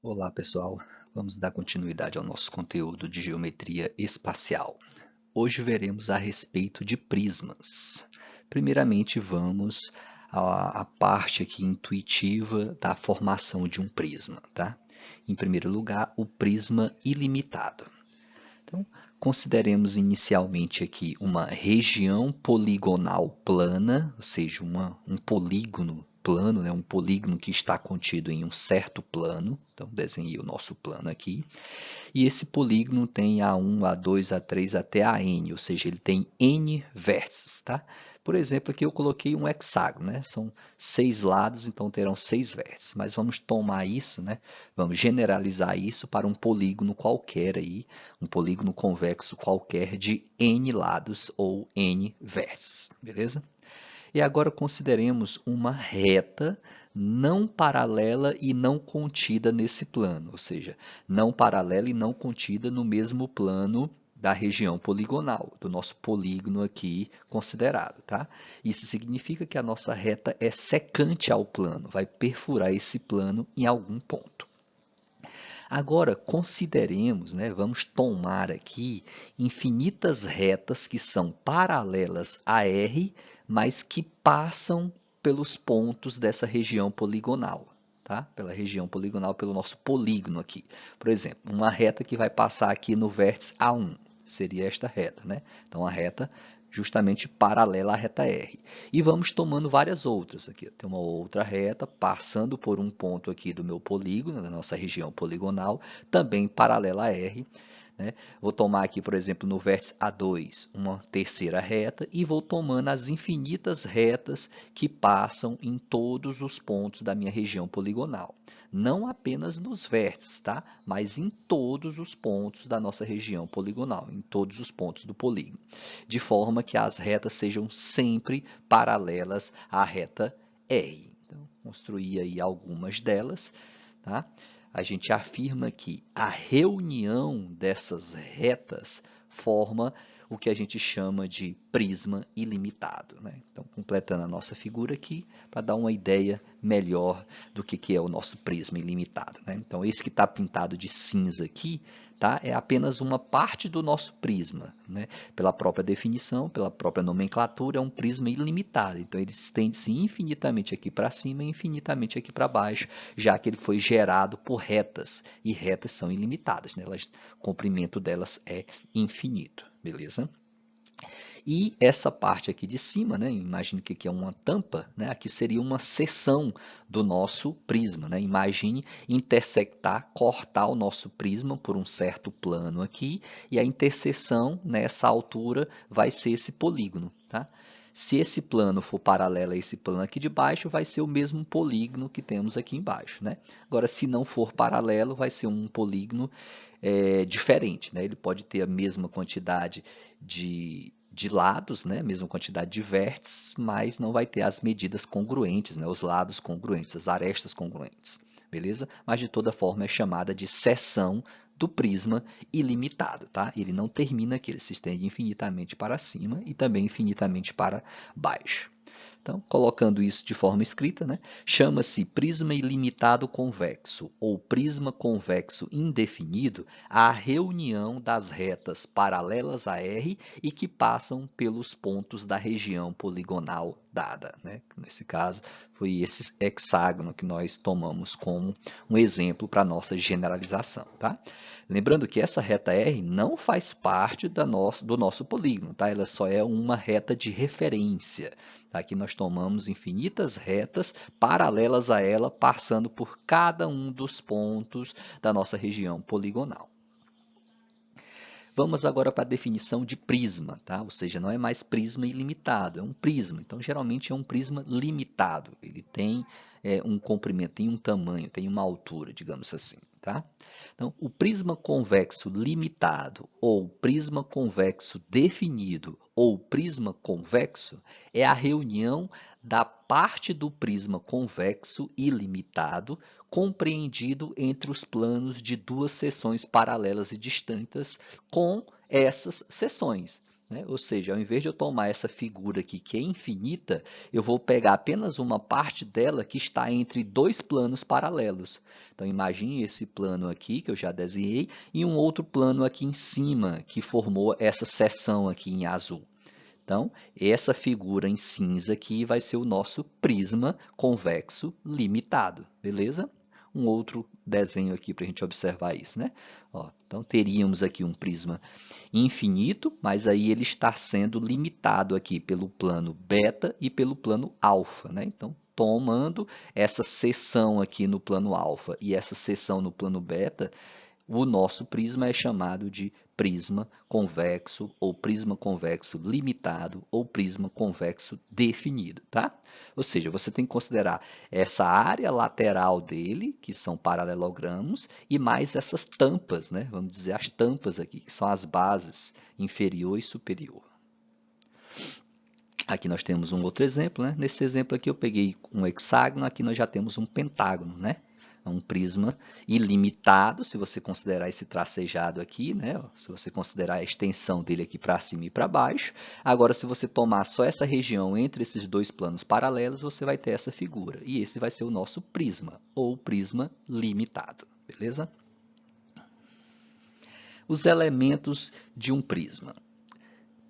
Olá pessoal, vamos dar continuidade ao nosso conteúdo de geometria espacial. Hoje veremos a respeito de prismas. Primeiramente vamos à parte aqui intuitiva da formação de um prisma, tá? Em primeiro lugar, o prisma ilimitado. Então, consideremos inicialmente aqui uma região poligonal plana, ou seja, um polígono plano, né? Um polígono que está contido em um certo plano. Então, desenhei o nosso plano aqui. E esse polígono tem A1, A2, A3 até AN, ou seja, ele tem N vértices, tá? Por exemplo, aqui eu coloquei um hexágono, né? São 6 lados, então terão 6 vértices. Mas vamos tomar isso, né? Vamos generalizar isso para um polígono qualquer aí, um polígono convexo qualquer de N lados ou N vértices, beleza? E agora consideremos uma reta não paralela e não contida nesse plano, ou seja, não paralela e não contida no mesmo plano da região poligonal, do nosso polígono aqui considerado, tá? Isso significa que a nossa reta é secante ao plano, vai perfurar esse plano em algum ponto. Agora, consideremos, né, vamos tomar aqui infinitas retas que são paralelas a R, mas que passam pelos pontos dessa região poligonal, tá? Pela região poligonal, pelo nosso polígono aqui. Por exemplo, uma reta que vai passar aqui no vértice A1, seria esta reta, né? Então, a reta justamente paralela à reta R. E vamos tomando várias outras aqui. Tem uma outra reta passando por um ponto aqui do meu polígono, da nossa região poligonal, também paralela a R. Né? Vou tomar aqui, por exemplo, no vértice A2, uma terceira reta e vou tomando as infinitas retas que passam em todos os pontos da minha região poligonal. Não apenas nos vértices, tá? Mas em todos os pontos da nossa região poligonal, em todos os pontos do polígono, de forma que as retas sejam sempre paralelas à reta R. Então, construí aí algumas delas, tá? A gente afirma que a reunião dessas retas forma o que a gente chama de prisma ilimitado, né? Então, completando a nossa figura aqui, para dar uma ideia melhor do que é o nosso prisma ilimitado, né? Então, esse que está pintado de cinza aqui, tá? É apenas uma parte do nosso prisma, né? Pela própria definição, pela própria nomenclatura, é um prisma ilimitado. Então, ele estende-se infinitamente aqui para cima e infinitamente aqui para baixo, já que ele foi gerado por retas, e retas são ilimitadas, né? O comprimento delas é infinito, beleza? E essa parte aqui de cima, né, imagine que aqui é uma tampa, né, aqui seria uma seção do nosso prisma. Né? Imagine intersectar, cortar o nosso prisma por um certo plano aqui, e a interseção nessa altura vai ser esse polígono. Tá? Se esse plano for paralelo a esse plano aqui de baixo, vai ser o mesmo polígono que temos aqui embaixo. Né? Agora, se não for paralelo, vai ser um polígono diferente. Né? Ele pode ter a mesma quantidade de lados, né? Mesma quantidade de vértices, mas não vai ter as medidas congruentes, né? Os lados congruentes, as arestas congruentes, beleza? Mas de toda forma é chamada de seção do prisma ilimitado, tá? Ele não termina aqui, ele se estende infinitamente para cima e também infinitamente para baixo. Então, colocando isso de forma escrita, né, chama-se prisma ilimitado convexo ou prisma convexo indefinido a reunião das retas paralelas a R e que passam pelos pontos da região poligonal dada. Né? Nesse caso, foi esse hexágono que nós tomamos como um exemplo para a nossa generalização. Tá? Lembrando que essa reta R não faz parte do nosso polígono, tá? Ela só é uma reta de referência. Aqui nós tomamos infinitas retas paralelas a ela, passando por cada um dos pontos da nossa região poligonal. Vamos agora para a definição de prisma, tá? Ou seja, não é mais prisma ilimitado, é um prisma. Então, geralmente é um prisma limitado. Ele tem um comprimento, tem um tamanho, tem uma altura, digamos assim, tá? Então, o prisma convexo limitado ou prisma convexo definido ou prisma convexo é a reunião da parte do prisma convexo ilimitado compreendido entre os planos de duas seções paralelas e distintas com essas seções. né? Ou seja, ao invés de eu tomar essa figura aqui que é infinita, eu vou pegar apenas uma parte dela que está entre dois planos paralelos. Então imagine esse plano aqui que eu já desenhei e um outro plano aqui em cima que formou essa seção aqui em azul. Então, essa figura em cinza aqui vai ser o nosso prisma convexo limitado, beleza? Um outro desenho aqui para a gente observar isso, né? Ó, então, teríamos aqui um prisma infinito, mas aí ele está sendo limitado aqui pelo plano beta e pelo plano alfa, né? Então, tomando essa seção aqui no plano alfa e essa seção no plano beta, o nosso prisma é chamado de prisma convexo ou prisma convexo limitado ou prisma convexo definido, tá? Ou seja, você tem que considerar essa área lateral dele, que são paralelogramos, e mais essas tampas, né? Vamos dizer as tampas aqui, que são as bases inferior e superior. Aqui nós temos um outro exemplo, né? Nesse exemplo aqui eu peguei um hexágono, aqui nós já temos um pentágono, né? É um prisma ilimitado, se você considerar esse tracejado aqui, né? Se você considerar a extensão dele aqui para cima e para baixo. Agora, se você tomar só essa região entre esses dois planos paralelos, você vai ter essa figura. E esse vai ser o nosso prisma, ou prisma limitado, beleza? Os elementos de um prisma.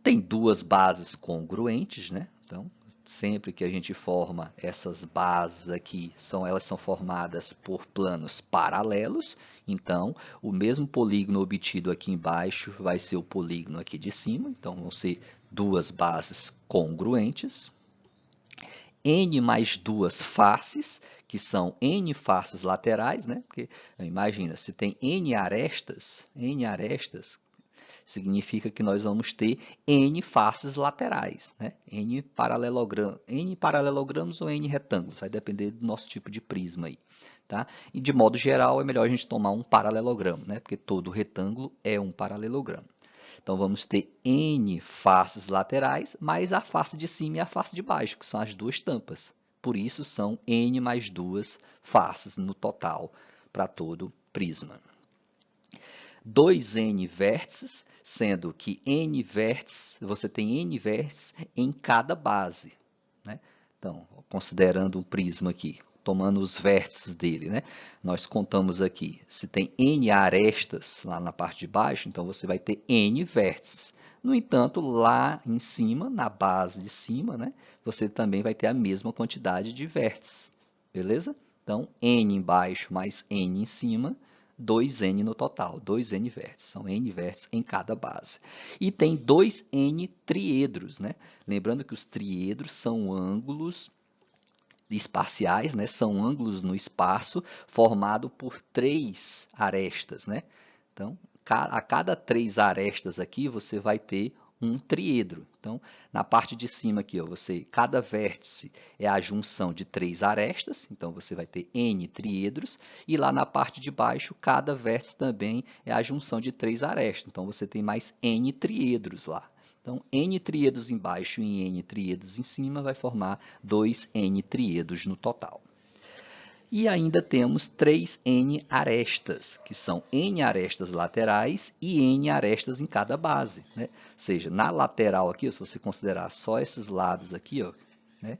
Tem duas bases congruentes, né? Então, sempre que a gente forma essas bases aqui, elas são formadas por planos paralelos. Então, o mesmo polígono obtido aqui embaixo vai ser o polígono aqui de cima. Então, vão ser duas bases congruentes. N mais duas faces, que são N faces laterais, né? Porque, imagina, se tem N arestas, significa que nós vamos ter N faces laterais, né? N paralelogramos ou N retângulos, vai depender do nosso tipo de prisma aí, tá? E de modo geral é melhor a gente tomar um paralelogramo, né? Porque todo retângulo é um paralelogramo. Então vamos ter N faces laterais, mais a face de cima e a face de baixo, que são as duas tampas. Por isso são N mais duas faces no total para todo prisma. 2N vértices, sendo que N vértices, você tem N vértices em cada base, né? Então, considerando um prisma aqui, tomando os vértices dele, né? Nós contamos aqui, se tem N arestas lá na parte de baixo, então você vai ter N vértices. No entanto, lá em cima, na base de cima, né? Você também vai ter a mesma quantidade de vértices, beleza? Então, N embaixo mais N em cima, 2N no total, 2N vértices, são N vértices em cada base. E tem 2N triedros, né? Lembrando que os triedros são ângulos espaciais, né? São ângulos no espaço formado por três arestas, né? Então, a cada três arestas aqui, você vai ter um triedro. Então, na parte de cima aqui, ó, cada vértice é a junção de três arestas, então você vai ter N triedros, e lá na parte de baixo, cada vértice também é a junção de três arestas, então você tem mais N triedros lá. Então, N triedos embaixo e N triedos em cima vai formar 2N triedos no total. E ainda temos 3N arestas, que são N arestas laterais e N arestas em cada base, né? Ou seja, na lateral aqui, se você considerar só esses lados aqui, ó, né?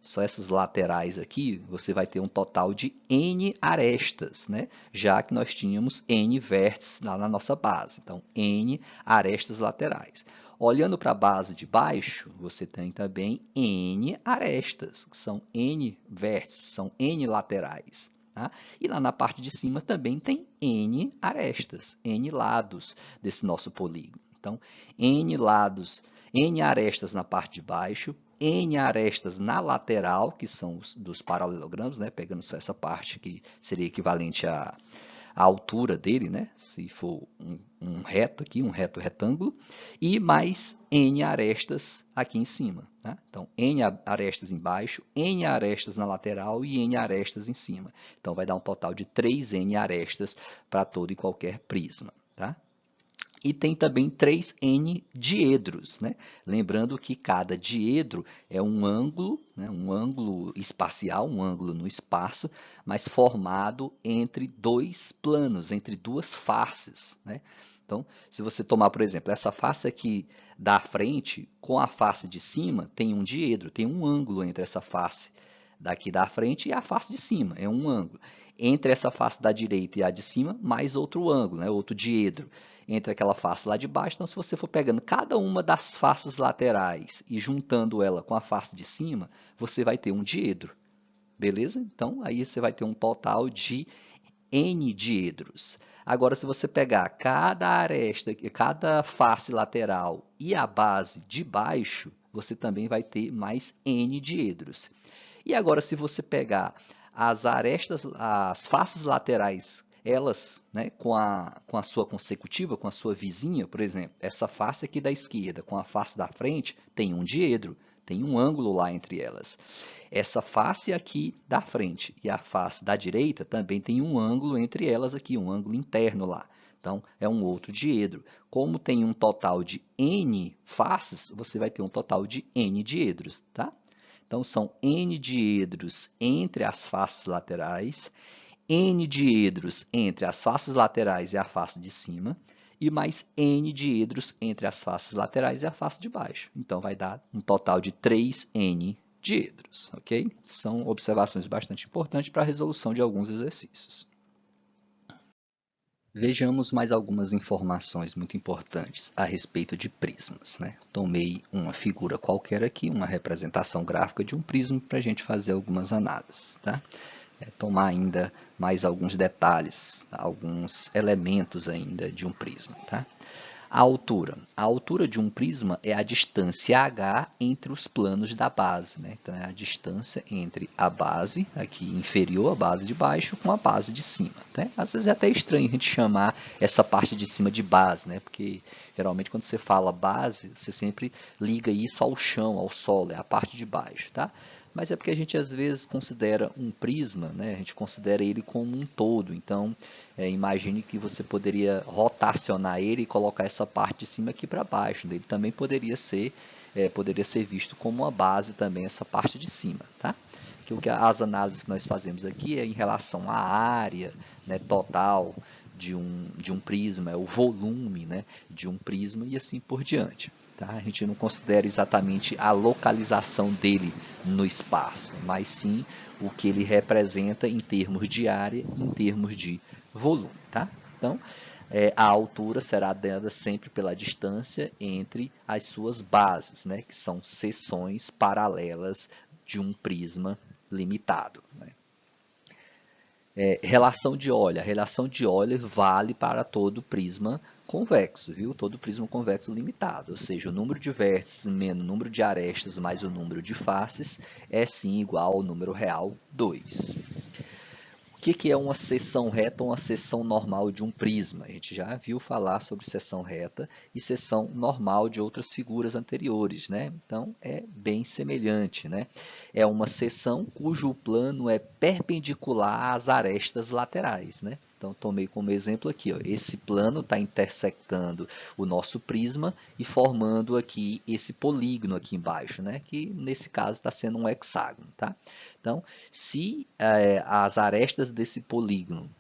Só essas laterais aqui, você vai ter um total de N arestas, né? Já que nós tínhamos N vértices lá na nossa base. Então, N arestas laterais. Olhando para a base de baixo, você tem também N arestas, que são N vértices, são N laterais. Tá? E lá na parte de cima também tem N arestas, N lados desse nosso polígono. Então, N lados, N arestas na parte de baixo, N arestas na lateral, que são os dos paralelogramos, né? Pegando só essa parte que seria equivalente à altura dele, né? Se for um reto aqui, um reto retângulo, e mais N arestas aqui em cima. Né? Então, N arestas embaixo, N arestas na lateral e N arestas em cima. Então, vai dar um total de 3N arestas para todo e qualquer prisma. Tá? E tem também 3N diedros, né? Lembrando que cada diedro é um ângulo, né? Um ângulo espacial, um ângulo no espaço, mas formado entre dois planos, entre duas faces, né? Então, se você tomar, por exemplo, essa face aqui da frente com a face de cima, tem um diedro, tem um ângulo entre essa face daqui da frente e a face de cima, é um ângulo. Entre essa face da direita e a de cima, mais outro ângulo, né? Outro diedro. Entre aquela face lá de baixo, então se você for pegando cada uma das faces laterais e juntando ela com a face de cima, você vai ter um diedro, beleza? Então, aí você vai ter um total de N diedros. Agora, se você pegar cada aresta, cada face lateral e a base de baixo, você também vai ter mais N diedros. E agora, se você pegar as arestas, as faces laterais, elas, né, com a sua consecutiva, com a sua vizinha, por exemplo, essa face aqui da esquerda com a face da frente, tem um diedro, tem um ângulo lá entre elas. Essa face aqui da frente e a face da direita também tem um ângulo entre elas aqui, um ângulo interno lá. Então, é um outro diedro. Como tem um total de N faces, você vai ter um total de N diedros, tá? Então, são N diedros entre as faces laterais, N diedros entre as faces laterais e a face de cima, e mais N diedros entre as faces laterais e a face de baixo. Então, vai dar um total de 3N diedros, ok? São observações bastante importantes para a resolução de alguns exercícios. Vejamos mais algumas informações muito importantes a respeito de prismas, né? Tomei uma figura qualquer aqui, uma representação gráfica de um prisma para a gente fazer algumas análises, tá? Tomar ainda mais alguns detalhes, alguns elementos ainda de um prisma, tá? A altura. A altura de um prisma é a distância h entre os planos da base, né? Então, é a distância entre a base, aqui inferior, a base de baixo, com a base de cima. Né? Às vezes é até estranho a gente chamar essa parte de cima de base, né? Porque geralmente quando você fala base, você sempre liga isso ao chão, ao solo, é a parte de baixo, tá? Mas é porque a gente às vezes considera um prisma, né? A gente considera ele como um todo. Então, imagine que você poderia rotacionar ele e colocar essa parte de cima aqui para baixo. Ele também poderia ser visto como uma base também, essa parte de cima, tá? Que as análises que nós fazemos aqui é em relação à área, né, total de um prisma, o volume, né, de um prisma e assim por diante. Tá? A gente não considera exatamente a localização dele no espaço, mas sim o que ele representa em termos de área, em termos de volume. Tá? Então, a altura será dada sempre pela distância entre as suas bases, né, que são seções paralelas de um prisma limitado. Né? Relação de Euler. A relação de Euler vale para todo prisma convexo, viu? Todo prisma convexo limitado, ou seja, o número de vértices menos o número de arestas mais o número de faces é sim igual ao número real 2. O que é uma seção reta ou uma seção normal de um prisma? A gente já viu falar sobre seção reta e seção normal de outras figuras anteriores, né? Então, é bem semelhante, né? É uma seção cujo plano é perpendicular às arestas laterais, né? Então, tomei como exemplo aqui, ó, esse plano está intersectando o nosso prisma e formando aqui esse polígono aqui embaixo, né? Que nesse caso está sendo um hexágono, tá? Então, se as arestas desse polígono,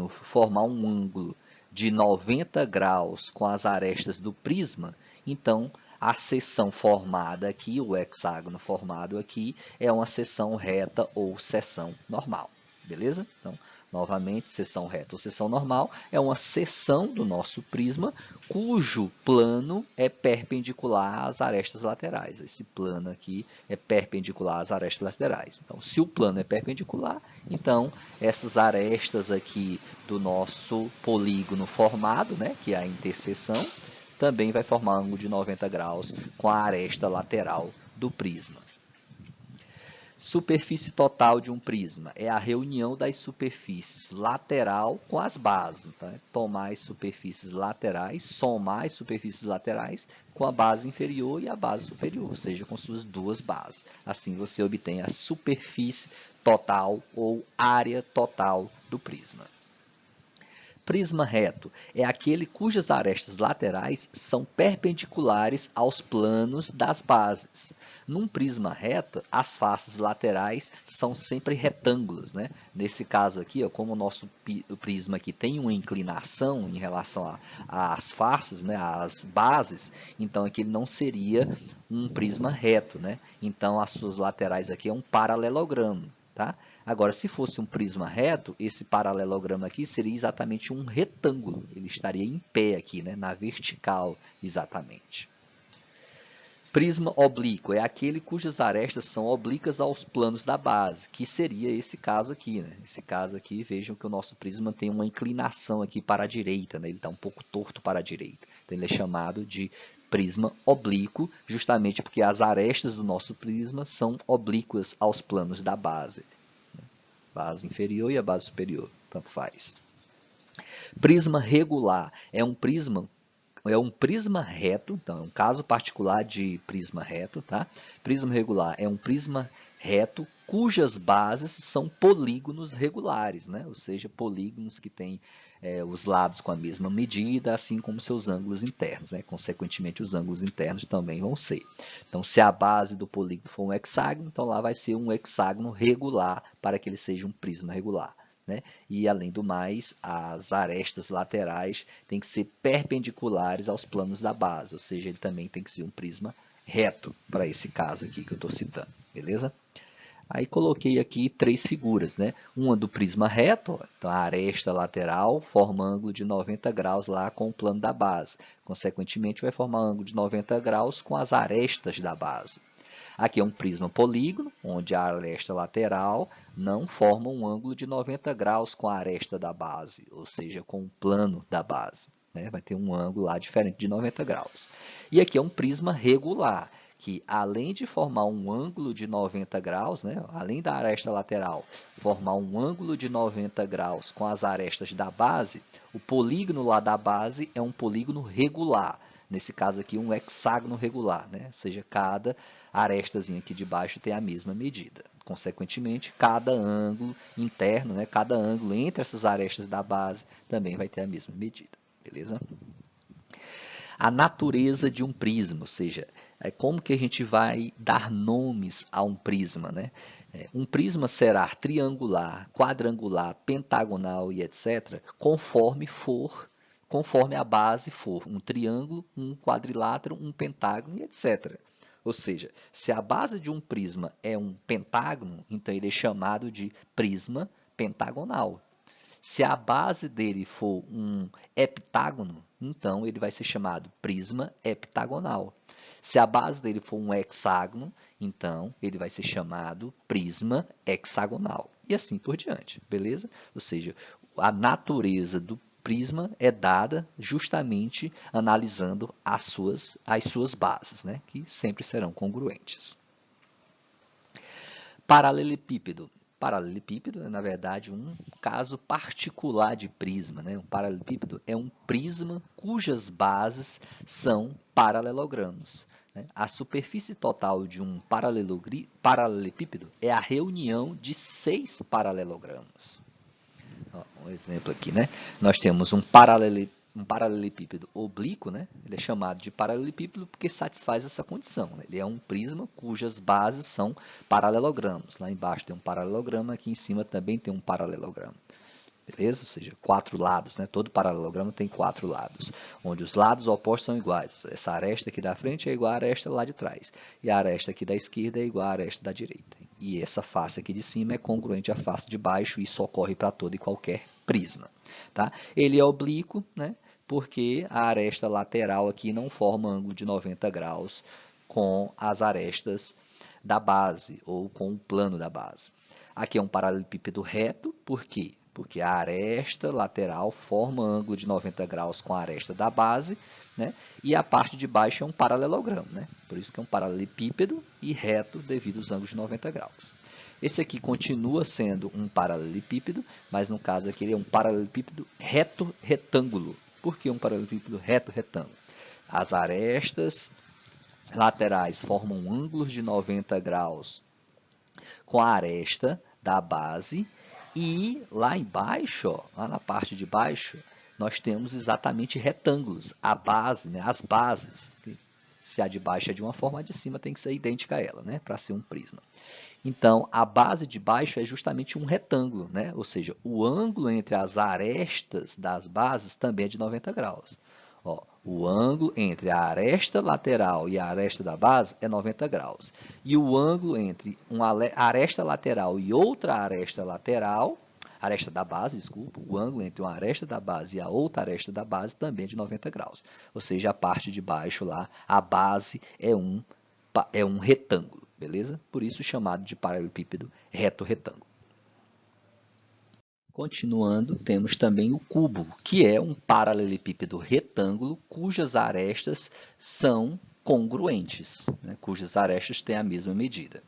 formar um ângulo de 90 graus com as arestas do prisma, então a seção formada aqui, o hexágono formado aqui, é uma seção reta ou seção normal. Beleza? Então, novamente, seção reta ou seção normal é uma seção do nosso prisma cujo plano é perpendicular às arestas laterais. Esse plano aqui é perpendicular às arestas laterais. Então, se o plano é perpendicular, então essas arestas aqui do nosso polígono formado, né, que é a interseção, também vai formar um ângulo de 90 graus com a aresta lateral do prisma. Superfície total de um prisma é a reunião das superfícies lateral com as bases. Tá? Tomar as superfícies laterais, somar as superfícies laterais com a base inferior e a base superior, ou seja, com suas duas bases. Assim você obtém a superfície total ou área total do prisma. Prisma reto é aquele cujas arestas laterais são perpendiculares aos planos das bases. Num prisma reto, as faces laterais são sempre retângulos, né? Nesse caso aqui, ó, como o nosso prisma aqui tem uma inclinação em relação às faces, né, às bases, então aqui ele não seria um prisma reto, né? Então as suas laterais aqui é um paralelogramo. Tá? Agora, se fosse um prisma reto, esse paralelogramo aqui seria exatamente um retângulo. Ele estaria em pé aqui, né? Na vertical, exatamente. Prisma oblíquo é aquele cujas arestas são oblíquas aos planos da base, que seria esse caso aqui, né? Esse caso aqui, vejam que o nosso prisma tem uma inclinação aqui para a direita, né? Ele está um pouco torto para a direita. Então, ele é chamado de prisma oblíquo, justamente porque as arestas do nosso prisma são oblíquas aos planos da base. Base inferior e a base superior, tanto faz. Prisma regular é um prisma reto, então é um caso particular de prisma reto, tá? Prisma regular é um prisma reto cujas bases são polígonos regulares, né? Ou seja, polígonos que têm os lados com a mesma medida, assim como seus ângulos internos, né? Consequentemente, os ângulos internos também vão ser. Então, se a base do polígono for um hexágono, então lá vai ser um hexágono regular para que ele seja um prisma regular. Né? E, além do mais, as arestas laterais têm que ser perpendiculares aos planos da base, ou seja, ele também tem que ser um prisma reto, para esse caso aqui que eu estou citando, beleza? Aí coloquei aqui 3 figuras, né? Uma do prisma reto, ó, então a aresta lateral forma ângulo de 90 graus lá com o plano da base, consequentemente vai formar ângulo de 90 graus com as arestas da base. Aqui é um prisma polígono, onde a aresta lateral não forma um ângulo de 90 graus com a aresta da base, ou seja, com o plano da base. Né? Vai ter um ângulo lá diferente de 90 graus. E aqui é um prisma regular, que além de formar um ângulo de 90 graus, né? Além da aresta lateral formar um ângulo de 90 graus com as arestas da base, o polígono lá da base é um polígono regular. Nesse caso aqui, um hexágono regular, né? Ou seja, cada arestazinha aqui de baixo tem a mesma medida. Consequentemente, cada ângulo interno, né? Cada ângulo entre essas arestas da base também vai ter a mesma medida, beleza? A natureza de um prisma, ou seja, como que a gente vai dar nomes a um prisma, né? Um prisma será triangular, quadrangular, pentagonal e etc., conforme a base for um triângulo, um quadrilátero, um pentágono e etc. Ou seja, se a base de um prisma é um pentágono, então ele é chamado de prisma pentagonal. Se a base dele for um heptágono, então ele vai ser chamado prisma heptagonal. Se a base dele for um hexágono, então ele vai ser chamado prisma hexagonal. E assim por diante, beleza? Ou seja, a natureza do prisma é dada justamente analisando as suas bases, né? Que sempre serão congruentes. Paralelepípedo. Paralelepípedo é, na verdade, um caso particular de prisma. Né? Um paralelepípedo é um prisma cujas bases são paralelogramos. Né? A superfície total de um paralelepípedo é a reunião de 6 paralelogramos. Ó, um exemplo aqui, né? Nós temos um paralelepípedo oblíquo, né? Ele é chamado de paralelepípedo porque satisfaz essa condição. Né? Ele é um prisma cujas bases são paralelogramos. Lá embaixo tem um paralelogramo, aqui em cima também tem um paralelogramo. Beleza? Ou seja, 4 lados. Né? Todo paralelogramo tem 4 lados, onde os lados opostos são iguais. Essa aresta aqui da frente é igual à aresta lá de trás. E a aresta aqui da esquerda é igual à aresta da direita. E essa face aqui de cima é congruente à face de baixo, e isso ocorre para todo e qualquer prisma. Tá? Ele é oblíquo, né? Porque a aresta lateral aqui não forma ângulo de 90 graus com as arestas da base, ou com o plano da base. Aqui é um paralelepípedo reto, por quê? Porque a aresta lateral forma ângulo de 90 graus com a aresta da base, né? E a parte de baixo é um paralelogramo, né? Por isso que é um paralelepípedo e reto devido aos ângulos de 90 graus. Esse aqui continua sendo um paralelepípedo, mas no caso aqui ele é um paralelepípedo reto-retângulo. Por que um paralelepípedo reto-retângulo? As arestas laterais formam ângulos de 90 graus com a aresta da base, e lá embaixo, ó, lá na parte de baixo, nós temos exatamente retângulos. A base, né, as bases, se a de baixo é de uma forma, a de cima tem que ser idêntica a ela, né, para ser um prisma. Então, a base de baixo é justamente um retângulo, né? Ou seja, o ângulo entre as arestas das bases também é de 90 graus. Ó, o ângulo entre a aresta lateral e a aresta da base é 90 graus. E o ângulo entre uma aresta lateral e outra aresta lateral, aresta da base, desculpa, o ângulo entre uma aresta da base e a outra aresta da base também é de 90 graus. Ou seja, a parte de baixo lá, a base é um retângulo. Beleza? Por isso chamado de paralelepípedo reto-retângulo. Continuando, temos também o cubo, que é um paralelepípedo retângulo cujas arestas são congruentes, né? Cujas arestas têm a mesma medida.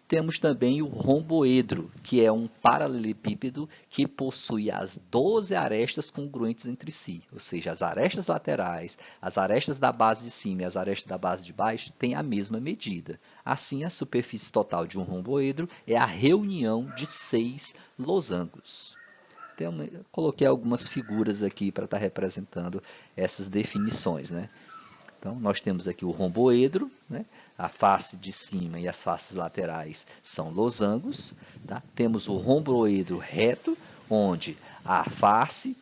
Temos também o romboedro, que é um paralelepípedo que possui as 12 arestas congruentes entre si, ou seja, as arestas laterais, as arestas da base de cima e as arestas da base de baixo têm a mesma medida. Assim, a superfície total de um romboedro é a reunião de 6 losangos. Coloquei algumas figuras aqui para estar representando essas definições, né? Então, nós temos aqui o romboedro, né? A face de cima e as faces laterais são losangos. Tá? Temos o romboedro reto, onde a face,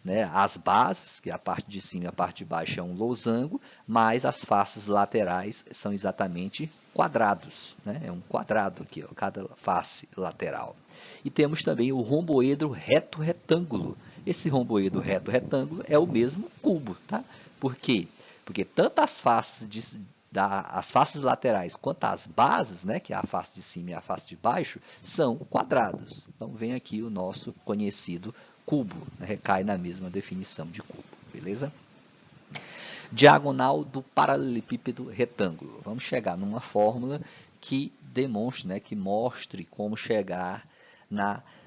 né, as bases, que é a parte de cima e a parte de baixo é um losango, mas as faces laterais são exatamente quadrados. Né? É um quadrado aqui, ó, cada face lateral. E temos também o romboedro reto-retângulo. Esse romboedro reto-retângulo é o mesmo cubo. Tá? Por quê? Porque tanto as faces laterais quanto as bases, né, que é a face de cima e a face de baixo, são quadrados. Então, vem aqui o nosso conhecido cubo, né, recai na mesma definição de cubo, beleza? Diagonal do paralelepípedo retângulo. Vamos chegar numa fórmula que demonstre, né, que mostre como chegar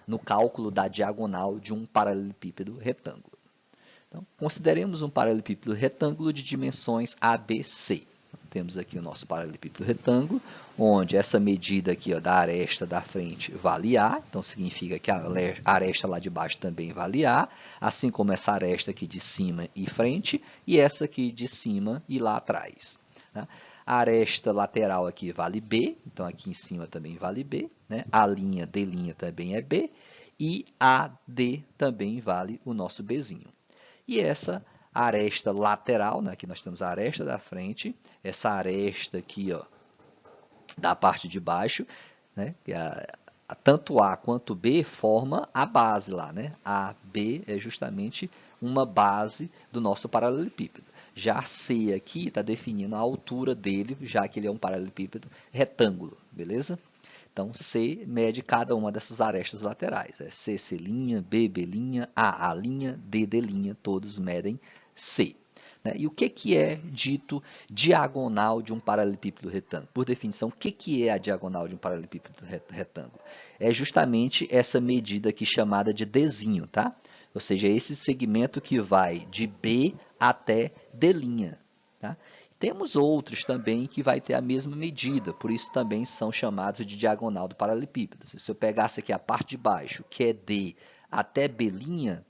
no cálculo da diagonal de um paralelepípedo retângulo. Então, consideremos um paralelepípedo retângulo de dimensões ABC. Temos aqui o nosso paralelepípedo retângulo, onde essa medida aqui, ó, da aresta da frente vale A, então significa que a aresta lá de baixo também vale A, assim como essa aresta aqui de cima e frente, e essa aqui de cima e lá atrás. Tá? A aresta lateral aqui vale B, então aqui em cima também vale B, né? A linha D' também é B, e AD também vale o nosso Bzinho. E essa aresta lateral, né? Aqui nós temos a aresta da frente, essa aresta aqui, ó, da parte de baixo, né? Que tanto A quanto B forma a base lá, né? A, B é justamente uma base do nosso paralelepípedo. Já a C aqui está definindo a altura dele, já que ele é um paralelepípedo retângulo, beleza? Então, C mede cada uma dessas arestas laterais. É C, C', B, B', A, A', D, D', todos medem C. Né? E o que é dito diagonal de um paralelepípedo retângulo? Por definição, o que é a diagonal de um paralelepípedo retângulo? É justamente essa medida aqui chamada de Dzinho, tá? Ou seja, esse segmento que vai de B até D'. Tá? Temos outros também que vai ter a mesma medida, por isso também são chamados de diagonal do paralelepípedo. Se eu pegasse aqui a parte de baixo, que é D, até B',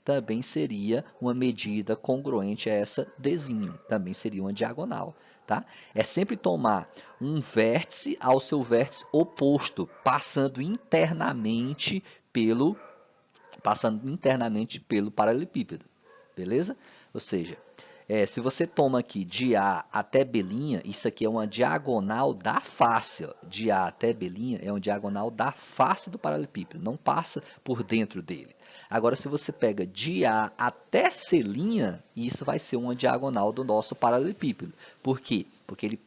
também seria uma medida congruente a essa Dzinho, também seria uma diagonal. Tá? É sempre tomar um vértice ao seu vértice oposto, passando internamente pelo paralelepípedo, beleza? Ou seja, se você toma aqui de A até B', isso aqui é uma diagonal da face. Ó. De A até B' é uma diagonal da face do paralelepípedo, não passa por dentro dele. Agora, se você pega de A até C', isso vai ser uma diagonal do nosso paralelepípedo. Por quê? Porque ele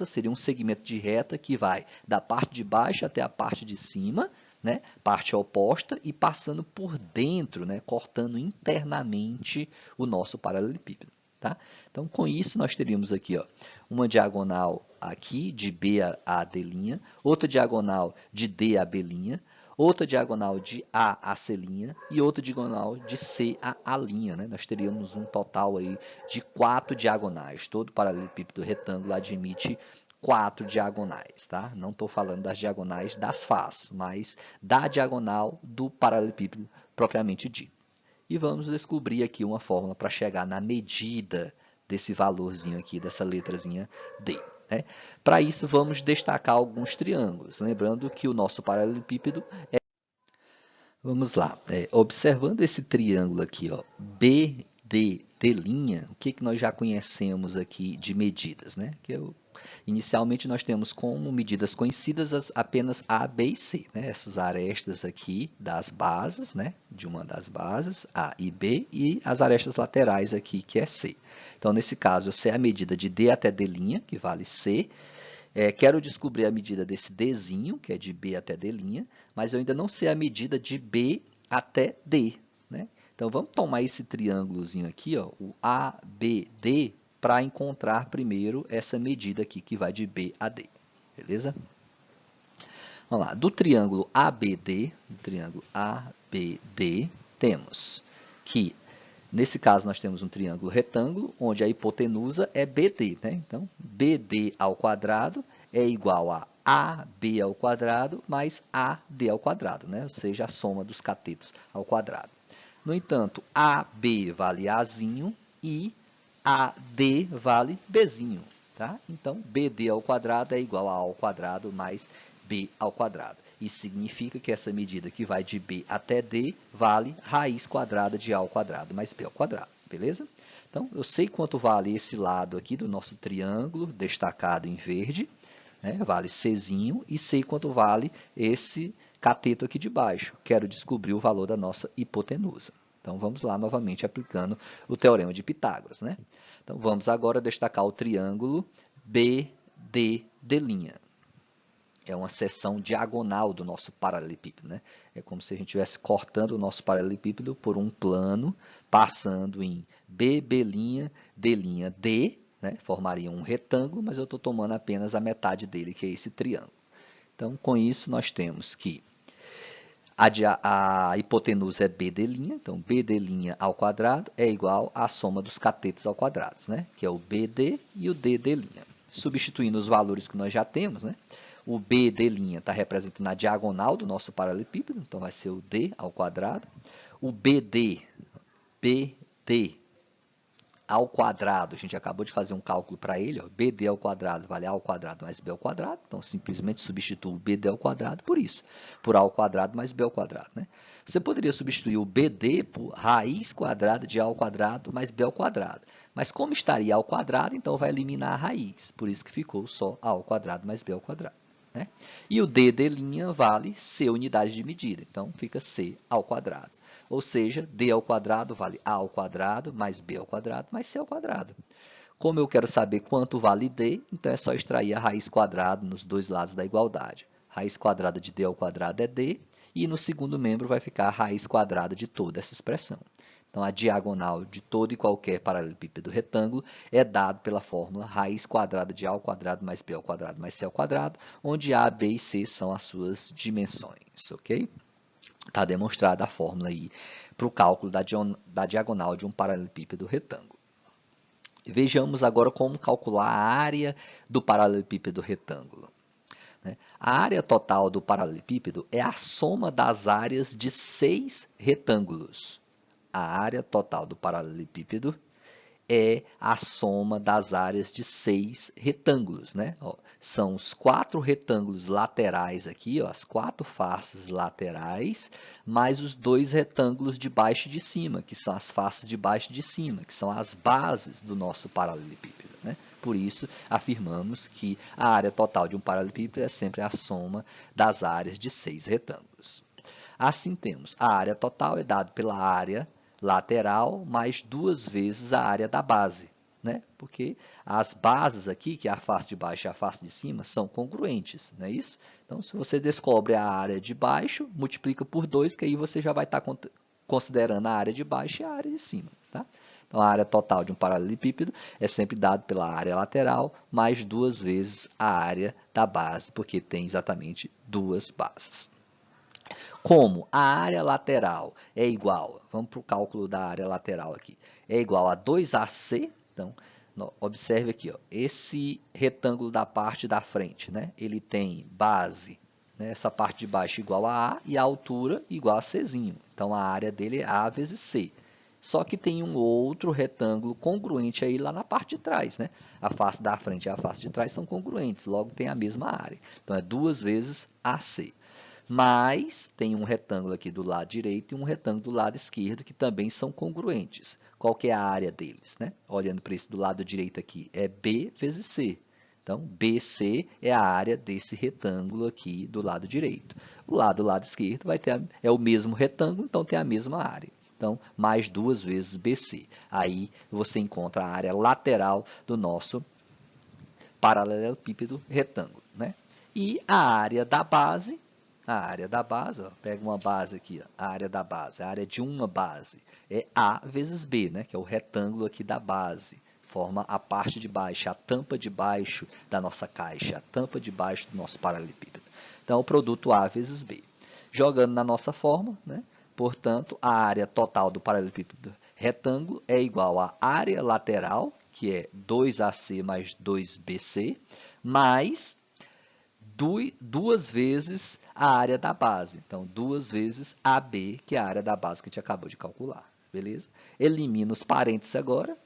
seria um segmento de reta que vai da parte de baixo até a parte de cima, né? Parte oposta e passando por dentro, né? Cortando internamente o nosso paralelepípedo. Tá? Então, com isso, nós teríamos aqui, ó, uma diagonal aqui de B a D', outra diagonal de D a B', outra diagonal de A a C' e outra diagonal de C a A'. Né? Nós teríamos um total aí de 4 diagonais. Todo paralelepípedo retângulo admite 4 diagonais. Tá? Não estou falando das diagonais das faces, mas da diagonal do paralelepípedo propriamente dito. e vamos descobrir aqui uma fórmula para chegar na medida desse valorzinho aqui, dessa letrazinha D. Né? Para isso, vamos destacar alguns triângulos, lembrando que o nosso paralelepípedo é... Vamos lá, observando esse triângulo aqui, ó, BDT', o que nós já conhecemos aqui de medidas, né? Inicialmente, nós temos como medidas conhecidas apenas A, B e C, né? Essas arestas aqui das bases, né? De uma das bases, A e B, e as arestas laterais aqui, que é C. Então, nesse caso, eu sei a medida de D até D', que vale C. Quero descobrir a medida desse Dzinho, que é de B até D', mas eu ainda não sei a medida de B até D, né? Então, vamos tomar esse triângulozinho aqui, ó, o ABD, para encontrar primeiro essa medida aqui, que vai de B a D, beleza? Vamos lá, do triângulo ABD, temos que, nesse caso, nós temos um triângulo retângulo, onde a hipotenusa é BD, né? Então, BD ao quadrado é igual a AB ao quadrado mais AD ao quadrado, né? Ou seja, a soma dos catetos ao quadrado. No entanto, AB vale Azinho e AD vale Bzinho, tá? Então, BD ao quadrado é igual a A ao quadrado mais B ao quadrado. Isso significa que essa medida que vai de B até D vale raiz quadrada de A ao quadrado mais B ao quadrado, beleza? Então, eu sei quanto vale esse lado aqui do nosso triângulo, destacado em verde, né? Vale Czinho, e sei quanto vale esse cateto aqui de baixo. Quero descobrir o valor da nossa hipotenusa. Então, vamos lá novamente aplicando o teorema de Pitágoras, né? Então, vamos agora destacar o triângulo BDD'. É uma seção diagonal do nosso paralelepípedo, né? É como se a gente estivesse cortando o nosso paralelepípedo por um plano, passando em BB', D', né? Formaria um retângulo, mas eu estou tomando apenas a metade dele, que é esse triângulo. Então, com isso, nós temos que a hipotenusa é BD', então BD' ao quadrado é igual à soma dos catetos ao quadrado, né? Que é o BD e o DD'. Substituindo os valores que nós já temos, né? O BD' está representando a diagonal do nosso paralelepípedo, então vai ser o D ao quadrado. O BD ao quadrado, a gente acabou de fazer um cálculo para ele, ó, BD ao quadrado vale A ao quadrado mais B ao quadrado, então simplesmente substituo o BD ao quadrado por isso, por A ao quadrado mais B ao quadrado, né? Você poderia substituir o BD por raiz quadrada de A ao quadrado mais B ao quadrado, mas como estaria A ao quadrado, então vai eliminar a raiz, por isso que ficou só A ao quadrado mais B ao quadrado, né? E o DD' vale C unidade de medida, então fica C ao quadrado. Ou seja, D ao quadrado vale A ao quadrado mais B ao quadrado mais C ao quadrado. Como eu quero saber quanto vale D, então é só extrair a raiz quadrada nos dois lados da igualdade. Raiz quadrada de D ao quadrado é D, e no segundo membro vai ficar a raiz quadrada de toda essa expressão. Então, a diagonal de todo e qualquer paralelepípedo retângulo é dado pela fórmula raiz quadrada de A ao quadrado mais B ao quadrado mais C ao quadrado, onde A, B e C são as suas dimensões, ok? Está demonstrada a fórmula aí para o cálculo da diagonal de um paralelepípedo retângulo. Vejamos agora como calcular a área do paralelepípedo retângulo. A área total do paralelepípedo é a soma das áreas de 6 retângulos. A área total do paralelepípedo é a soma das áreas de 6 retângulos, né? Ó, são os 4 retângulos laterais aqui, ó, as 4 faces laterais, mais os 2 retângulos de baixo e de cima, que são as faces de baixo e de cima, que são as bases do nosso paralelepípedo, né? Por isso, afirmamos que a área total de um paralelepípedo é sempre a soma das áreas de 6 retângulos. Assim, temos a área total é dada pela área lateral mais 2 vezes a área da base, né? Porque as bases aqui, que é a face de baixo e a face de cima, são congruentes, não é isso? Então, se você descobre a área de baixo, multiplica por 2, que aí você já vai estar considerando a área de baixo e a área de cima, tá? Então, a área total de um paralelepípedo é sempre dada pela área lateral mais 2 vezes a área da base, porque tem exatamente 2 bases. Como a área lateral é igual, vamos para o cálculo da área lateral aqui, é igual a 2AC, então, observe aqui, ó, esse retângulo da parte da frente, né? Ele tem base né? Essa parte de baixo igual a A e a altura igual a Czinho. Então, a área dele é A vezes C. Só que tem um outro retângulo congruente aí lá na parte de trás, né? A face da frente e a face de trás são congruentes, logo tem a mesma área. Então, é 2 vezes AC. Mas tem um retângulo aqui do lado direito e um retângulo do lado esquerdo que também são congruentes. Qual que é a área deles, né? Olhando para esse do lado direito aqui, é B vezes C. Então, BC é a área desse retângulo aqui do lado direito. O lado esquerdo vai ter é o mesmo retângulo, então tem a mesma área. Então, mais 2 vezes BC. Aí você encontra a área lateral do nosso paralelepípedo retângulo, né? E a área da base, ó, pega uma base aqui, ó, a área da base, a área de uma base é A vezes B, né? Que é o retângulo aqui da base. Forma a parte de baixo, a tampa de baixo da nossa caixa, a tampa de baixo do nosso paralelepípedo. Então, o produto A vezes B. Jogando na nossa fórmula, né? Portanto, a área total do paralelepípedo retângulo é igual à área lateral, que é 2AC mais 2BC, mais 2 vezes a área da base. Então, 2 vezes AB, que é a área da base que a gente acabou de calcular. Beleza? Elimina os parênteses agora,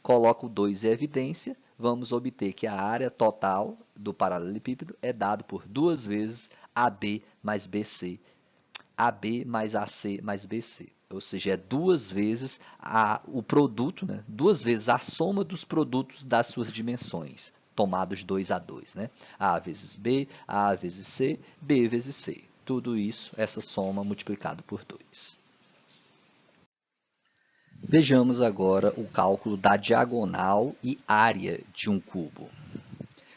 coloca o 2 em evidência, vamos obter que a área total do paralelepípedo é dado por 2 vezes AB mais BC, AB mais AC mais BC. Ou seja, é 2 vezes o produto, né? 2 vezes a soma dos produtos das suas dimensões, tomados 2 a 2. Né? A vezes B, A vezes C, B vezes C. Tudo isso, essa soma multiplicado por 2. Vejamos agora o cálculo da diagonal e área de um cubo.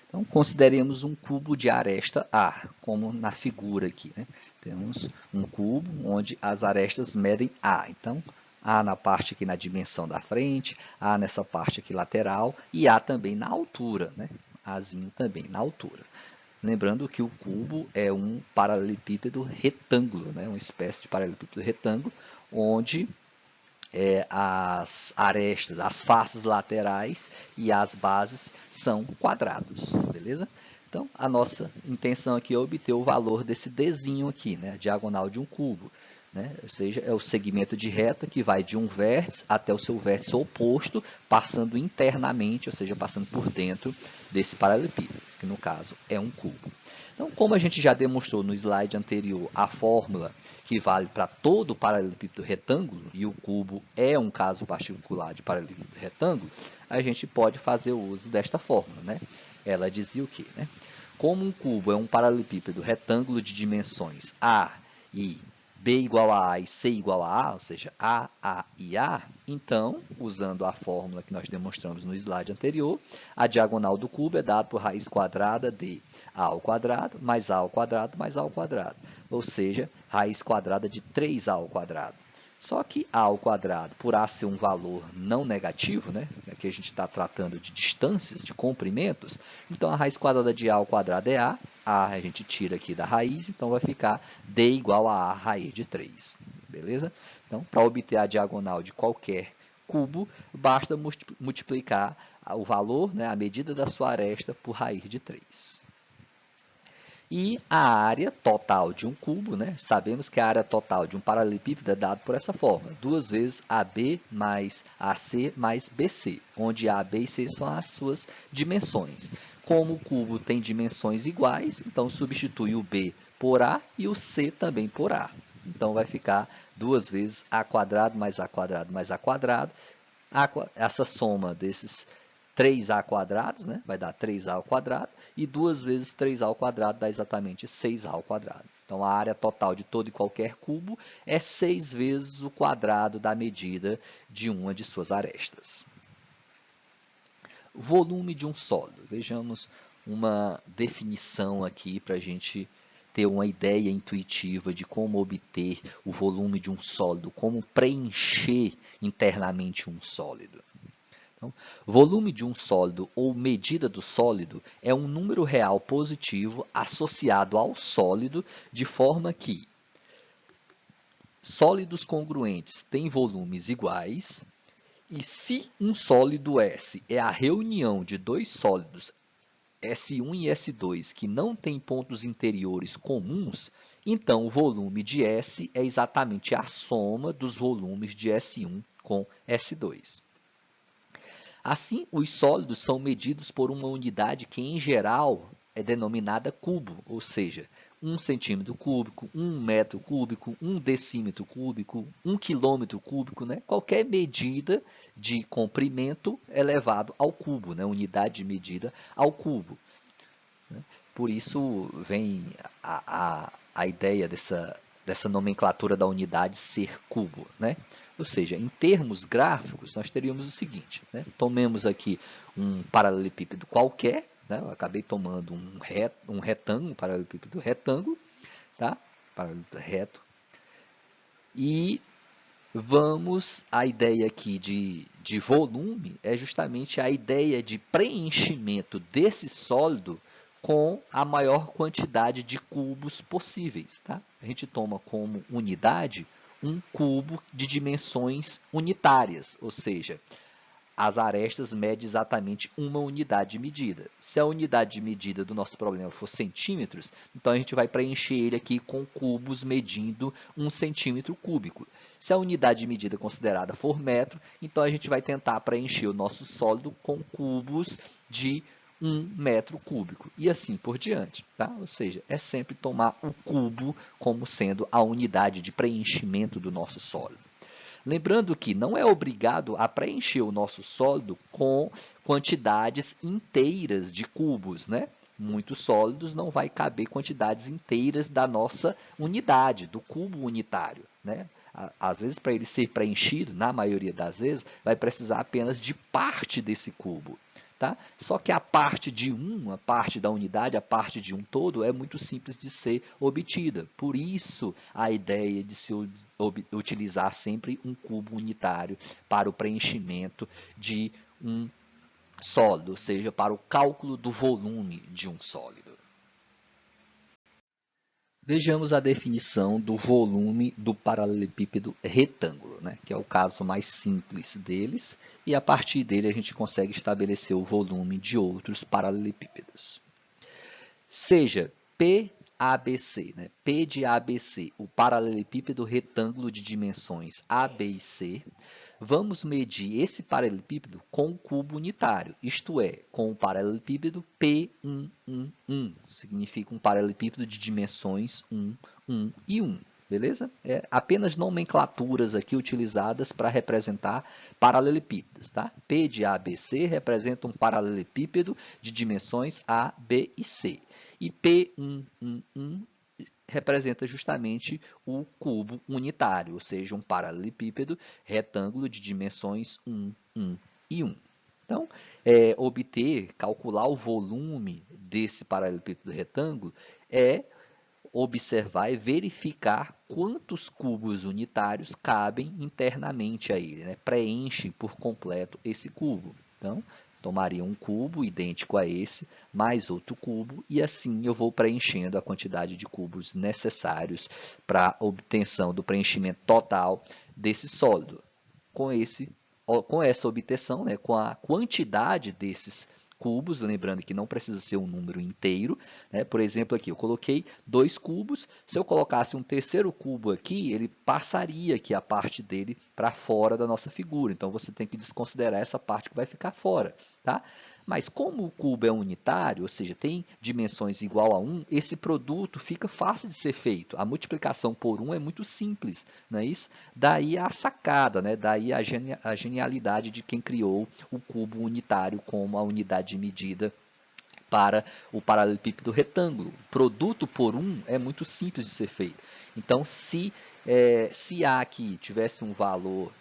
Então, consideremos um cubo de aresta A, como na figura aqui. Né? Temos um cubo onde as arestas medem A. Então, A na parte aqui na dimensão da frente, A nessa parte aqui lateral e A também na altura. Né? Azinho também na altura. Lembrando que o cubo é um paralelepípedo retângulo, né? Uma espécie de paralelepípedo retângulo, onde as arestas, as faces laterais e as bases são quadrados, beleza? Então, a nossa intenção aqui é obter o valor desse Dzinho aqui, né? A diagonal de um cubo. Né? Ou seja, é o segmento de reta que vai de um vértice até o seu vértice oposto, passando internamente, ou seja, passando por dentro desse paralelepípedo, que no caso é um cubo. Então, como a gente já demonstrou no slide anterior, a fórmula que vale para todo o paralelepípedo retângulo, e o cubo é um caso particular de paralelepípedo retângulo, a gente pode fazer o uso desta fórmula. Né? Ela dizia o quê? Né? Como um cubo é um paralelepípedo retângulo de dimensões A e B igual a A e C igual a A, ou seja, A e A, então, usando a fórmula que nós demonstramos no slide anterior, a diagonal do cubo é dada por raiz quadrada de A ao quadrado mais A ao quadrado mais A ao quadrado, ou seja, raiz quadrada de 3A ao quadrado. Só que A ao quadrado, por A ser um valor não negativo, né? Aqui a gente está tratando de distâncias, de comprimentos, então a raiz quadrada de A ao quadrado é A gente tira aqui da raiz, então vai ficar D igual a raiz de 3. Beleza? Então, para obter a diagonal de qualquer cubo, basta multiplicar o valor, né, a medida da sua aresta, por raiz de 3. E a área total de um cubo, né? Sabemos que a área total de um paralelepípedo é dada por essa forma, 2 vezes AB mais AC mais BC, onde A, B e C são as suas dimensões. Como o cubo tem dimensões iguais, então substitui o B por A e o C também por A. Então, vai ficar 2 vezes A quadrado mais A quadrado mais A quadrado. Essa soma desses 3A quadrados, né? Vai dar 3A ao quadrado, e 2 vezes 3A ao quadrado dá exatamente 6A ao quadrado. Então, a área total de todo e qualquer cubo é 6 vezes o quadrado da medida de uma de suas arestas. Volume de um sólido. Vejamos uma definição aqui para a gente ter uma ideia intuitiva de como obter o volume de um sólido, como preencher internamente um sólido. Então, volume de um sólido ou medida do sólido é um número real positivo associado ao sólido, de forma que sólidos congruentes têm volumes iguais, e se um sólido S é a reunião de dois sólidos S1 e S2 que não têm pontos interiores comuns, então o volume de S é exatamente a soma dos volumes de S1 com S2. Assim, os sólidos são medidos por uma unidade que, em geral, é denominada cubo, ou seja, 1 centímetro cúbico, 1 metro cúbico, 1 decímetro cúbico, 1 quilômetro cúbico, né? Qualquer medida de comprimento elevado ao cubo, né? Unidade de medida ao cubo. Por isso vem a ideia dessa nomenclatura da unidade ser cubo, né? Ou seja, em termos gráficos, nós teríamos o seguinte, né? Tomemos aqui um paralelepípedo qualquer, né? Eu acabei tomando um retângulo, um paralelepípedo retângulo, tá? Paralelepípedo reto. E a ideia aqui de volume é justamente a ideia de preenchimento desse sólido com a maior quantidade de cubos possíveis. Tá? A gente toma como unidade um cubo de dimensões unitárias, ou seja, as arestas medem exatamente uma unidade de medida. Se a unidade de medida do nosso problema for centímetros, então a gente vai preencher ele aqui com cubos medindo 1 centímetro cúbico. Se a unidade de medida considerada for metro, então a gente vai tentar preencher o nosso sólido com cubos de 1 metro cúbico. E assim por diante. Tá? Ou seja, é sempre tomar o cubo como sendo a unidade de preenchimento do nosso sólido. Lembrando que não é obrigado a preencher o nosso sólido com quantidades inteiras de cubos, né? Muitos sólidos não vai caber quantidades inteiras da nossa unidade, do cubo unitário, né? Às vezes, para ele ser preenchido, na maioria das vezes, vai precisar apenas de parte desse cubo. Tá? Só que a parte de a parte da unidade, a parte de um todo, é muito simples de ser obtida. Por isso, a ideia de se utilizar sempre um cubo unitário para o preenchimento de um sólido, ou seja, para o cálculo do volume de um sólido. Vejamos a definição do volume do paralelepípedo retângulo, né? Que é o caso mais simples deles, e a partir dele a gente consegue estabelecer o volume de outros paralelepípedos. Seja PABC, né? P de ABC, o paralelepípedo retângulo de dimensões A, B e C, vamos medir esse paralelepípedo com o cubo unitário, isto é, com o paralelepípedo P1, significa um paralelepípedo de dimensões 1, 1 e 1. Beleza? É apenas nomenclaturas aqui utilizadas para representar paralelepípedos. Tá? P de ABC representa um paralelepípedo de dimensões A, B e C. E P1 representa justamente o cubo unitário, ou seja, um paralelepípedo retângulo de dimensões 1, 1 e 1. Então, calcular o volume desse paralelepípedo retângulo é observar e verificar quantos cubos unitários cabem internamente a ele, né? Preenche por completo esse cubo. Então, tomaria um cubo idêntico a esse, mais outro cubo, e assim eu vou preenchendo a quantidade de cubos necessários para a obtenção do preenchimento total desse sólido. Com essa obtenção, né, com a quantidade desses cubos, lembrando que não precisa ser um número inteiro, né? Por exemplo, aqui eu coloquei 2 cubos, se eu colocasse um terceiro cubo aqui, ele passaria aqui a parte dele para fora da nossa figura, então você tem que desconsiderar essa parte que vai ficar fora, tá? Mas como o cubo é unitário, ou seja, tem dimensões igual a 1, esse produto fica fácil de ser feito. A multiplicação por 1 é muito simples, não é isso? Daí a sacada, né? Daí a genialidade de quem criou o cubo unitário como a unidade de medida para o paralelepípedo retângulo. O produto por 1 é muito simples de ser feito. Então, se A aqui tivesse um valor,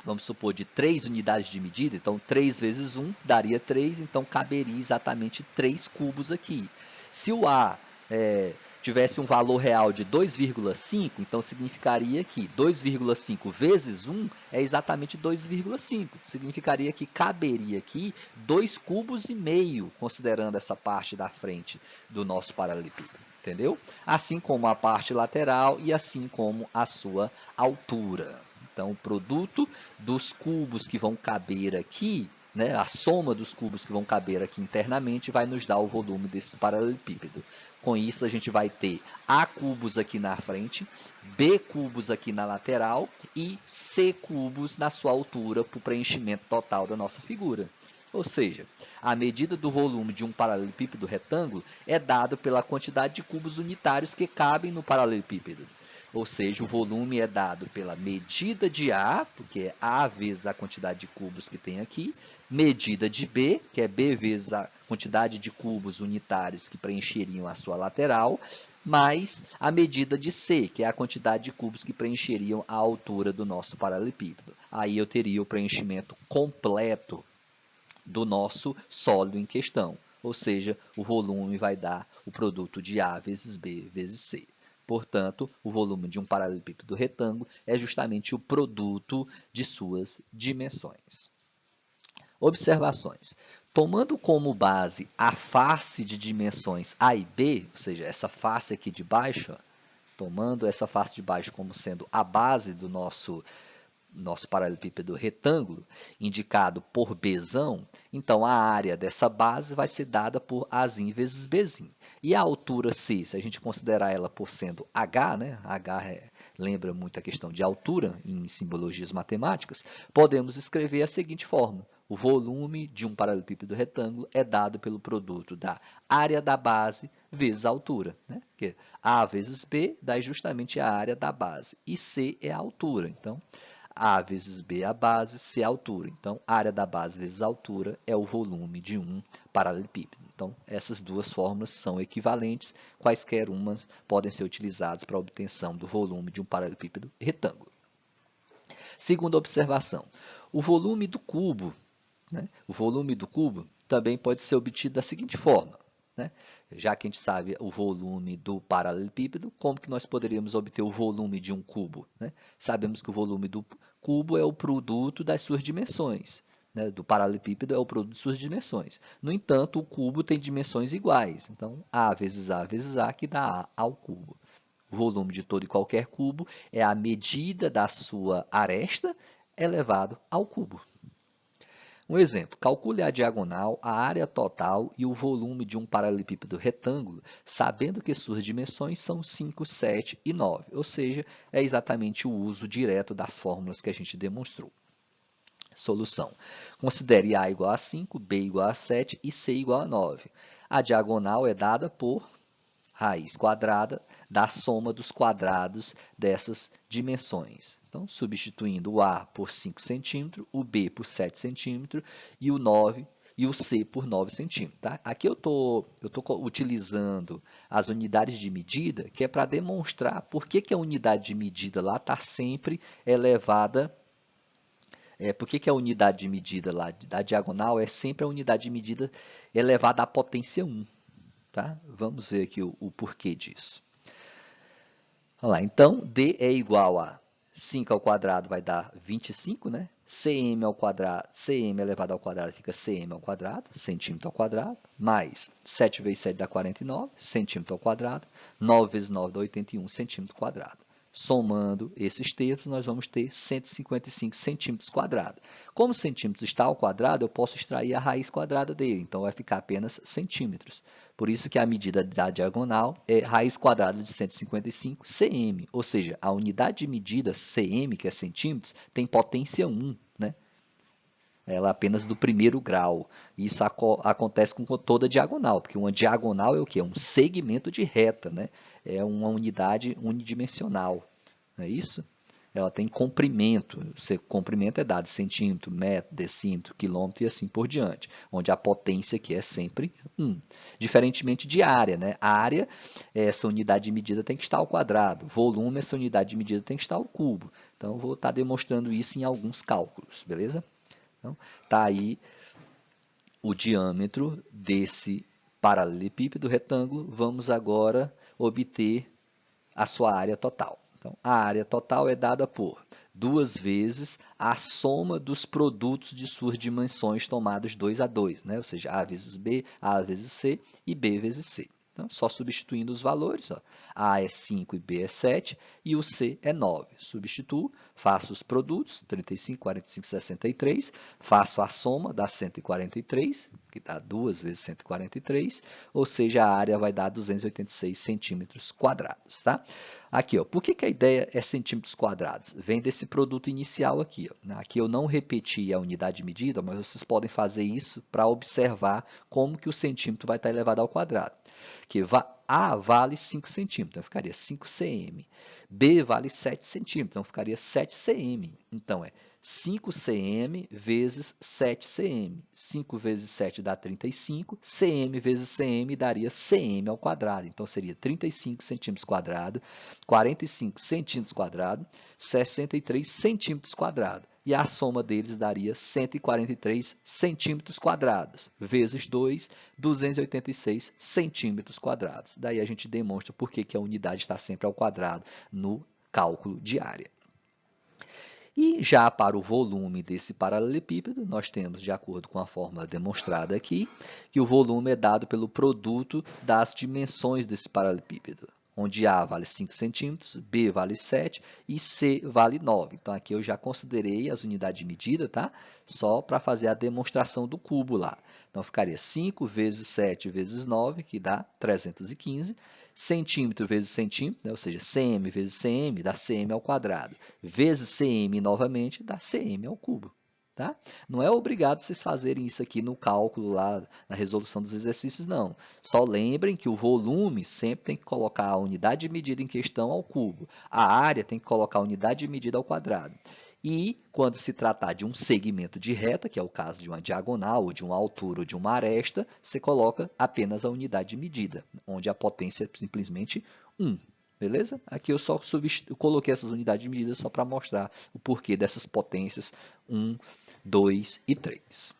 vamos supor, de 3 unidades de medida, então 3 vezes 1 daria 3, então caberia exatamente 3 cubos aqui. Se o A tivesse um valor real de 2,5, então significaria que 2,5 vezes 1 é exatamente 2,5. Significaria que caberia aqui 2 cubos e meio, considerando essa parte da frente do nosso paralelepípedo. Entendeu? Assim como a parte lateral e assim como a sua altura. Então, o produto dos cubos que vão caber aqui né, a soma dos cubos que vão caber aqui internamente vai nos dar o volume desse paralelepípedo. Com isso, a gente vai ter A cubos aqui na frente, B cubos aqui na lateral e C cubos na sua altura para o preenchimento total da nossa figura. Ou seja, a medida do volume de um paralelepípedo retângulo é dada pela quantidade de cubos unitários que cabem no paralelepípedo. Ou seja, o volume é dado pela medida de A, porque é A vezes a quantidade de cubos que tem aqui, medida de B, que é B vezes a quantidade de cubos unitários que preencheriam a sua lateral, mais a medida de C, que é a quantidade de cubos que preencheriam a altura do nosso paralelepípedo. Aí eu teria o preenchimento completo do nosso sólido em questão. Ou seja, o volume vai dar o produto de A vezes B vezes C. Portanto, o volume de um paralelepípedo retângulo é justamente o produto de suas dimensões. Observações. Tomando como base a face de dimensões A e B, ou seja, essa face aqui de baixo, tomando essa face de baixo como sendo a base do nosso paralelepípedo retângulo, indicado por Bzão, então a área dessa base vai ser dada por Azim vezes Bzim. E a altura C, se a gente considerar ela por sendo H, né? H lembra muito a questão de altura em simbologias matemáticas, podemos escrever a seguinte forma. O volume de um paralelepípedo retângulo é dado pelo produto da área da base vezes a altura. Né? Porque A vezes B dá justamente a área da base. E C é a altura. Então, A vezes B é a base, C é a altura. Então, a área da base vezes a altura é o volume de um paralelepípedo. Então, essas duas fórmulas são equivalentes, quaisquer umas podem ser utilizadas para a obtenção do volume de um paralelepípedo retângulo. Segunda observação, o volume do cubo, né? O volume do cubo também pode ser obtido da seguinte forma. Né? Já que a gente sabe o volume do paralelepípedo, como que nós poderíamos obter o volume de um cubo? Né? Sabemos que o volume do cubo é o produto das suas dimensões. Né? Do paralelepípedo é o produto de suas dimensões. No entanto, o cubo tem dimensões iguais. Então, A vezes A, que dá A ao cubo. O volume de todo e qualquer cubo é a medida da sua aresta elevado ao cubo. Um exemplo, calcule a diagonal, a área total e o volume de um paralelepípedo retângulo, sabendo que suas dimensões são 5, 7 e 9, ou seja, é exatamente o uso direto das fórmulas que a gente demonstrou. Solução. Considere A igual a 5, B igual a 7 e C igual a 9. A diagonal é dada por raiz quadrada da soma dos quadrados dessas dimensões. Então, substituindo o A por 5 centímetros, o B por 7 centímetros e o 9 e o C por 9 centímetros. Tá? Aqui eu tô utilizando as unidades de medida, que é para demonstrar por que a unidade de medida lá está sempre elevada. Por que a unidade de medida lá da diagonal é sempre a unidade de medida elevada à potência 1. Tá? Vamos ver aqui o porquê disso. Vamos lá, então, D é igual a 5 ao quadrado vai dar 25, né? Cm ao quadrado, Cm elevado ao quadrado fica Cm ao quadrado, centímetro ao quadrado, mais 7 vezes 7 dá 49, centímetro ao quadrado, 9 vezes 9 dá 81, centímetro quadrado. Somando esses termos, nós vamos ter 155 centímetros quadrados. Como centímetros está ao quadrado, eu posso extrair a raiz quadrada dele, então vai ficar apenas centímetros. Por isso que a medida da diagonal é raiz quadrada de 155 cm, ou seja, a unidade de medida cm, que é centímetros, tem potência 1, né? Ela é apenas do primeiro grau. Isso acontece com toda diagonal, porque uma diagonal é o quê? É um segmento de reta, né? É uma unidade unidimensional, não é isso? Ela tem comprimento. Comprimento é dado centímetro, metro, decímetro, quilômetro e assim por diante, onde a potência aqui é sempre 1. Diferentemente de área, né? A área, essa unidade de medida tem que estar ao quadrado. Volume, essa unidade de medida tem que estar ao cubo. Então, eu vou estar demonstrando isso em alguns cálculos, beleza? Então, está aí o diâmetro desse paralelepípedo retângulo. Vamos agora obter a sua área total. Então, a área total é dada por 2 vezes a soma dos produtos de suas dimensões tomados 2 a 2, né? Ou seja, A vezes B, A vezes C e B vezes C. Então, só substituindo os valores, ó. A é 5 e B é 7 e o C é 9. Substituo, faço os produtos, 35, 45, 63, faço a soma, dá 143, que dá 2 vezes 143, ou seja, a área vai dar 286 centímetros quadrados, tá? Aqui, ó, por que a ideia é centímetros quadrados? Vem desse produto inicial aqui, ó. Aqui eu não repeti a unidade de medida, mas vocês podem fazer isso para observar como que o centímetro vai estar elevado ao quadrado. Que A vale 5 centímetros, então ficaria 5 cm. B vale 7 centímetros, então ficaria 7 cm. Então, é 5 cm vezes 7 cm. 5 vezes 7 dá 35, cm vezes cm daria cm ao quadrado. Então, seria 35 centímetros quadrados, 45 centímetros quadrados, 63 centímetros quadrados. E a soma deles daria 143 centímetros quadrados, vezes 2, 286 centímetros quadrados. Daí a gente demonstra por que a unidade está sempre ao quadrado no cálculo de área. E já para o volume desse paralelepípedo, nós temos, de acordo com a fórmula demonstrada aqui, que o volume é dado pelo produto das dimensões desse paralelepípedo, onde A vale 5 centímetros, B vale 7 e C vale 9. Então, aqui eu já considerei as unidades de medida, tá? Só para fazer a demonstração do cubo lá. Então, ficaria 5 vezes 7 vezes 9, que dá 315. Centímetro vezes centímetro, né? Ou seja, cm vezes cm dá cm ao quadrado. Vezes cm novamente dá cm ao cubo. Tá? Não é obrigado vocês fazerem isso aqui no cálculo lá, na resolução dos exercícios, não. Só lembrem que o volume sempre tem que colocar a unidade de medida em questão ao cubo. A área tem que colocar a unidade de medida ao quadrado. E quando se tratar de um segmento de reta, que é o caso de uma diagonal, ou de uma altura, ou de uma aresta, você coloca apenas a unidade de medida, onde a potência é simplesmente 1. Beleza? Aqui eu só coloquei essas unidades de medida só para mostrar o porquê dessas potências 1, 2 e 3.